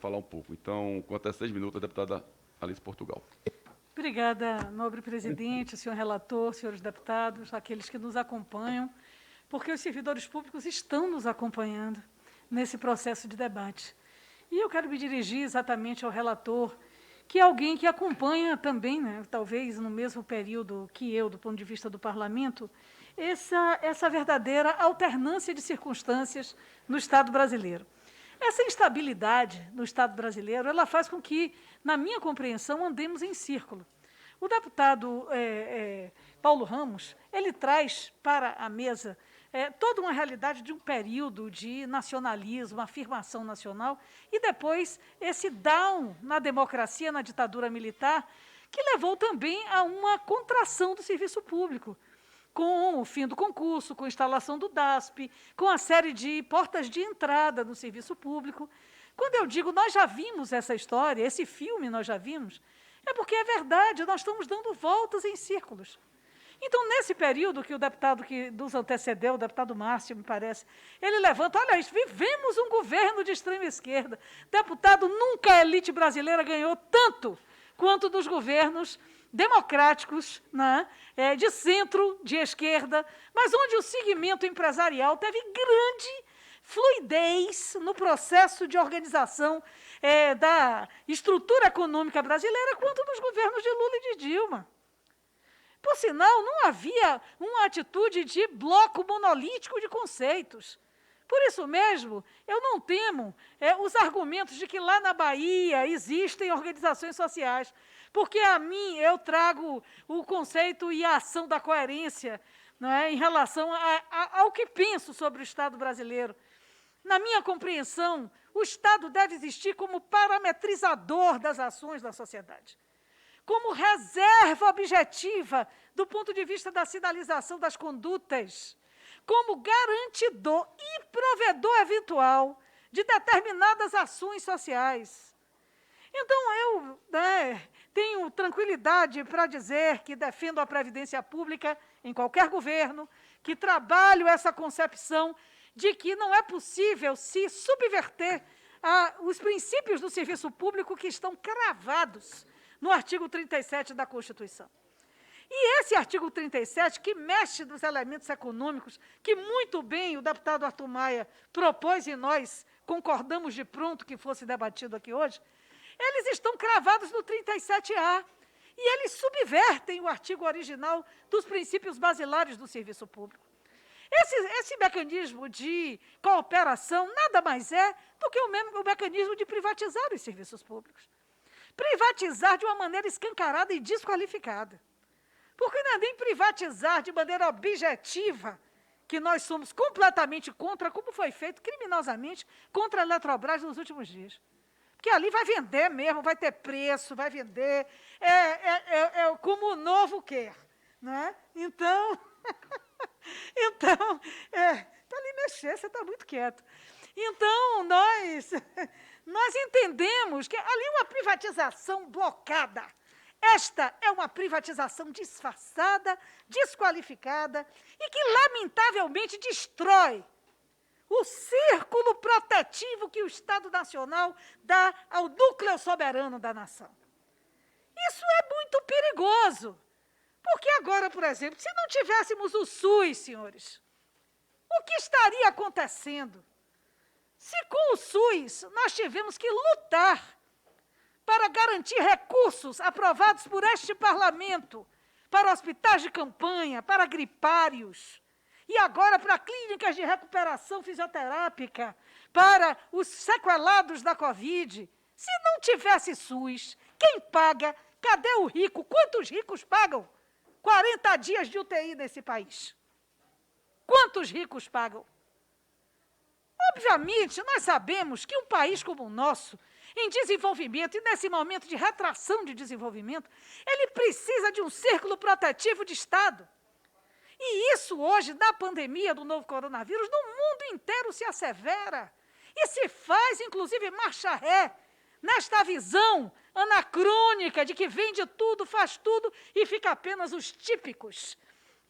falar um pouco. Então, com até 6 minutos, a deputada Alice Portugal. Obrigada, nobre presidente, senhor relator, senhores deputados, aqueles que nos acompanham, porque os servidores públicos estão nos acompanhando nesse processo de debate. E eu quero me dirigir exatamente ao relator, que é alguém que acompanha também, né, talvez no mesmo período que eu, do ponto de vista do parlamento, essa verdadeira alternância de circunstâncias no Estado brasileiro. Essa instabilidade no Estado brasileiro, ela faz com que, na minha compreensão, andemos em círculo. O deputado Paulo Ramos, ele traz para a mesa toda uma realidade de um período de nacionalismo, afirmação nacional, e depois esse down na democracia, na ditadura militar, que levou também a uma contração do serviço público, com o fim do concurso, com a instalação do DASP, com a série de portas de entrada no serviço público. Quando eu digo nós já vimos essa história, esse filme nós já vimos, é porque é verdade, nós estamos dando voltas em círculos. Então, nesse período que o deputado que nos antecedeu, o deputado Márcio, me parece, ele levanta, olha, vivemos um governo de extrema esquerda. Deputado, nunca a elite brasileira ganhou tanto quanto dos governos democráticos, né, de centro, de esquerda, mas onde o segmento empresarial teve grande fluidez no processo de organização da estrutura econômica brasileira, quanto nos governos de Lula e de Dilma. Por sinal, não havia uma atitude de bloco monolítico de conceitos. Por isso mesmo, eu não temo os argumentos de que lá na Bahia existem organizações sociais, porque a mim eu trago o conceito e a ação da coerência, não é, em relação ao que penso sobre o Estado brasileiro. Na minha compreensão, o Estado deve existir como parametrizador das ações da sociedade, como reserva objetiva do ponto de vista da sinalização das condutas, como garantidor e provedor eventual de determinadas ações sociais. Então, eu tenho tranquilidade para dizer que defendo a Previdência Pública em qualquer governo, que trabalho essa concepção de que não é possível se subverter os princípios do serviço público que estão cravados no artigo 37 da Constituição. E esse artigo 37, que mexe nos elementos econômicos, que muito bem o deputado Arthur Maia propôs e nós concordamos de pronto que fosse debatido aqui hoje, eles estão cravados no 37A, e eles subvertem o artigo original dos princípios basilares do serviço público. Esse mecanismo de cooperação nada mais é do que o mecanismo de privatizar os serviços públicos. Privatizar de uma maneira escancarada e desqualificada. Porque não é nem privatizar de maneira objetiva, que nós somos completamente contra, como foi feito criminosamente contra a Eletrobras nos últimos dias. Porque ali vai vender mesmo, vai ter preço, vai vender, como o novo quer. Não é? Então, para lhe mexer, você está muito quieto. Então, nós entendemos que ali é uma privatização blocada. Esta é uma privatização disfarçada, desqualificada e que, lamentavelmente, destrói o círculo protetivo que o Estado Nacional dá ao núcleo soberano da nação. Isso é muito perigoso, porque agora, por exemplo, se não tivéssemos o SUS, senhores, o que estaria acontecendo? Se com o SUS nós tivemos que lutar para garantir recursos aprovados por este parlamento para hospitais de campanha, para gripários, e agora para clínicas de recuperação fisioterápica, para os sequelados da Covid. Se não tivesse SUS, quem paga? Cadê o rico? Quantos ricos pagam 40 dias de UTI nesse país? Quantos ricos pagam? Obviamente, nós sabemos que um país como o nosso, em desenvolvimento, e nesse momento de retração de desenvolvimento, ele precisa de um círculo protetivo de Estado. E isso hoje, na pandemia do novo coronavírus, no mundo inteiro se assevera. E se faz, inclusive, marcha ré, nesta visão anacrônica de que vende tudo, faz tudo, e fica apenas os típicos.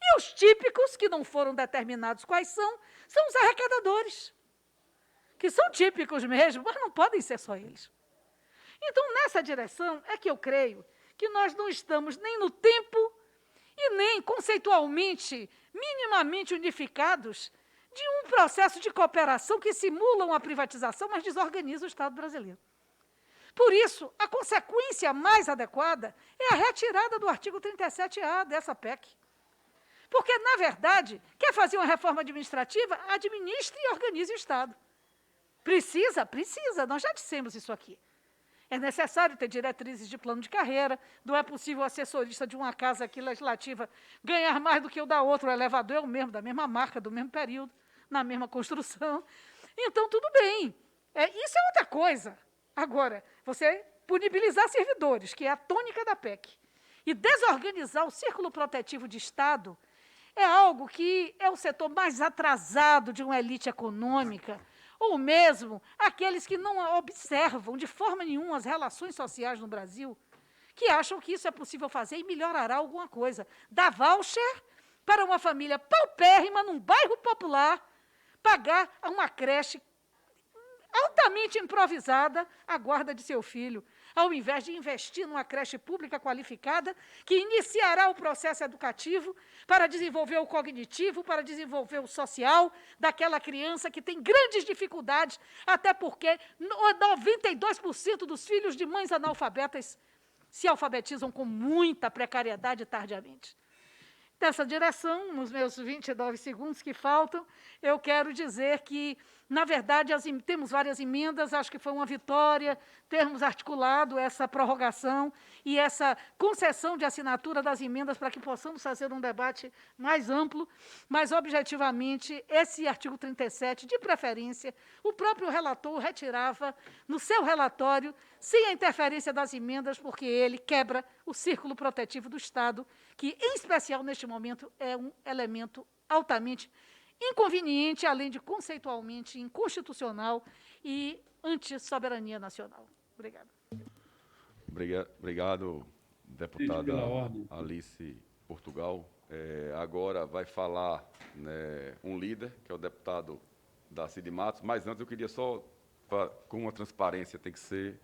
E os típicos, que não foram determinados quais são os arrecadadores, que são típicos mesmo, mas não podem ser só eles. Então, nessa direção é que eu creio que nós não estamos nem no tempo e nem conceitualmente, minimamente unificados de um processo de cooperação que simula uma privatização, mas desorganiza o Estado brasileiro. Por isso, a consequência mais adequada é a retirada do artigo 37A dessa PEC. Porque, na verdade, quer fazer uma reforma administrativa, administre e organize o Estado. Precisa? Precisa, nós já dissemos isso aqui. É necessário ter diretrizes de plano de carreira, não é possível o assessorista de uma casa aqui legislativa ganhar mais do que o da outra, o elevador é o mesmo, da mesma marca, do mesmo período, na mesma construção. Então, tudo bem. Isso é outra coisa. Agora, você punibilizar servidores, que é a tônica da PEC, e desorganizar o círculo protetivo de Estado, é algo que é o setor mais atrasado de uma elite econômica, ou mesmo aqueles que não observam de forma nenhuma as relações sociais no Brasil, que acham que isso é possível fazer e melhorará alguma coisa. Dar voucher para uma família paupérrima num bairro popular, pagar a uma creche altamente improvisada a guarda de seu filho, ao invés de investir numa creche pública qualificada que iniciará o processo educativo para desenvolver o cognitivo, para desenvolver o social daquela criança que tem grandes dificuldades, até porque 92% dos filhos de mães analfabetas se alfabetizam com muita precariedade tardiamente. Nessa direção, nos meus 29 segundos que faltam, eu quero dizer que, na verdade, temos várias emendas, acho que foi uma vitória termos articulado essa prorrogação e essa concessão de assinatura das emendas para que possamos fazer um debate mais amplo, mas, objetivamente, esse artigo 37, de preferência, o próprio relator retirava no seu relatório, sem a interferência das emendas, porque ele quebra o círculo protetivo do Estado, que, em especial neste momento, é um elemento altamente inconveniente, além de conceitualmente inconstitucional e anti-soberania nacional. Obrigada. Obrigado, deputada Alice Portugal. Agora vai falar, né, um líder, que é o deputado Darcy de Matos, mas antes eu queria só, com uma transparência, tem que ser